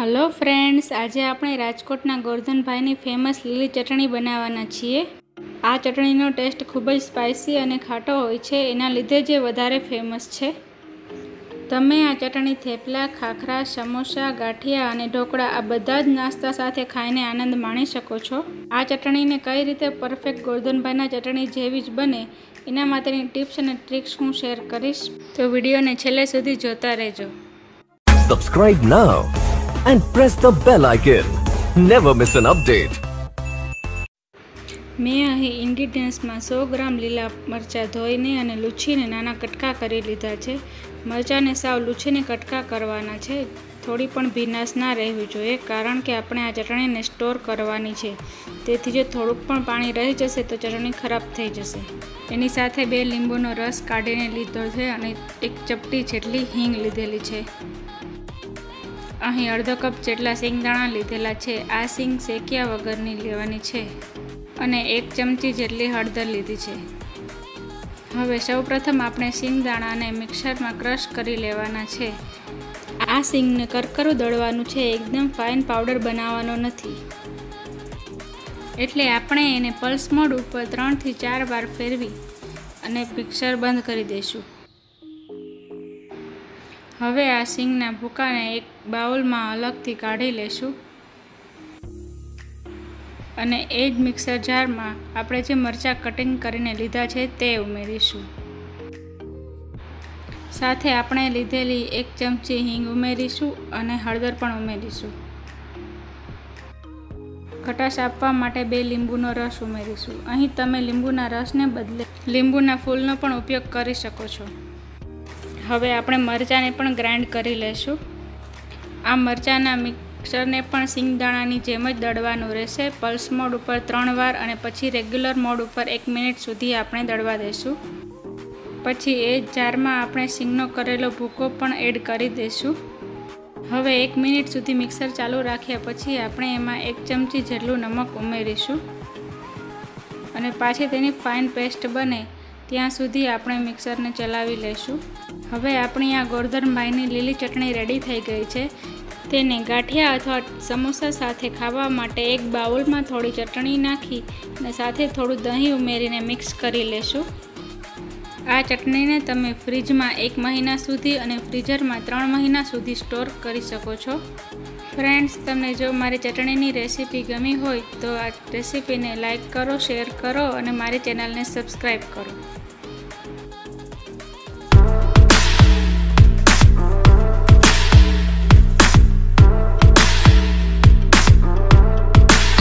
Hello friends, आज આપણે રાજકોટના ગોરધનભાઈની ફેમસ લીલી ચટણી બનાવવાના છીએ। આ ચટણીનો ટેસ્ટ ખૂબ જ સ્પાઇસી અને ખાટો હોય છે, એના લીધે જે વધારે ફેમસ છે। તમે આ ચટણી થેપલા, ખાખરા, સમોસા, ગાંઠિયા અને ઢોકળા આ બધા જ નાસ્તા સાથે ખાઈને આનંદ માણી શકો છો। આ ચટણીને કઈ રીતે પરફેક્ટ ગોરધનભાઈના ચટણી જેવી જ બને એના માટેની ટિપ્સ અને ટ્રિક્સ હું શેર કરીશ, તો વિડીયોને છેલ્લે સુધી જોતા રહેજો। Subscribe now and press the bell icon. Never miss an update. મેં અહીં ઇન્ગ્રીડિયન્ટ્સમાં 100 ગ્રામ લીલા મરચાં ધોઈને અને લૂછીને નાના કટકા કરી લીધા છે। મરચાંને સાવ લૂછીને કટકા કરવાના છે। થોડી પણ ભીનાશ ના રહેવી જોઈએ, કારણ કે આપણે આ ચટણીને સ્ટોર કરવાની છે, તેથી જો થોડુંક પણ પાણી રહી જશે તો ચટણી ખરાબ થઈ જશે। એની સાથે 2 લીંબુનો રસ કાઢીને લીધો છે અને 1 ચપટી જેટલી હિંગ લીધેલી છે। અહીં અડધો કપ જેટલા સિંગદાણા લીધેલા છે। આ સિંગ શેક્યા વગરની લેવાની છે અને 1 ચમચી જેટલી હળદર લીધી છે। હવે સૌપ્રથમ આપણે સિંગદાણાને મિક્સરમાં ક્રશ કરી લેવાના છે। આ સિંગને કરકરું દળવાનું છે, એકદમ ફાઇન પાવડર બનાવવાનો નથી, એટલે આપણે એને પલ્સ મોડ ઉપર 3 થી 4 વાર ફેરવી અને મિક્સર બંધ કરી દઈશું। હવે આ સિંગના ભૂકાને એક બાઉલમાં અલગથી કાઢી લેશું અને એ જ મિક્સર જારમાં આપણે જે મરચાં કટિંગ કરીને લીધા છે તે ઉમેરીશું। સાથે આપણે લીધેલી 1 ચમચી હિંગ ઉમેરીશું અને હળદર પણ ઉમેરીશું। ખટાશ આપવા માટે 2 લીંબુનો રસ ઉમેરીશું। અહીં તમે લીંબુના રસને બદલે લીંબુના ફૂલનો પણ ઉપયોગ કરી શકો છો। હવે આપણે મરચાંને પણ ગ્રાઇન્ડ કરી લેશું। આ મરચાંના મિક્સરને પણ સિંગદાણાની જેમ જ દળવાનું રહેશે। પલ્સ મોડ ઉપર 3 વાર અને પછી રેગ્યુલર મોડ ઉપર 1 મિનિટ સુધી આપણે દળવા દઈશું। પછી એ જ જારમાં આપણે સિંગનો કરેલો ભૂકો પણ એડ કરી દઈશું। હવે 1 મિનિટ સુધી મિક્સર ચાલુ રાખ્યા પછી આપણે એમાં 1 ચમચી જેટલું નમક ઉમેરીશું અને પાછી તેની ફાઇન પેસ્ટ બને ત્યાં સુધી આપણે મિક્સરને ચલાવી લઈશું। હવે આપણી આ ગોરધનભાઈની લીલી ચટણી રેડી થઈ ગઈ છે। તેને ગાંઠિયા અથવા સમોસા સાથે ખાવા માટે એક બાઉલમાં થોડી ચટણી નાખી અને સાથે થોડું દહીં ઉમેરીને મિક્સ કરી લેશું। આ ચટણીને તમે ફ્રીજમાં 1 મહિના સુધી અને ફ્રીઝરમાં 3 મહિના સુધી સ્ટોર કરી શકો છો। ફ્રેન્ડ્સ, તમને જો મારી ચટણીની રેસીપી ગમી હોય તો આ રેસીપીને લાઈક કરો, શેર કરો અને મારી ચેનલને સબસ્ક્રાઈબ કરો।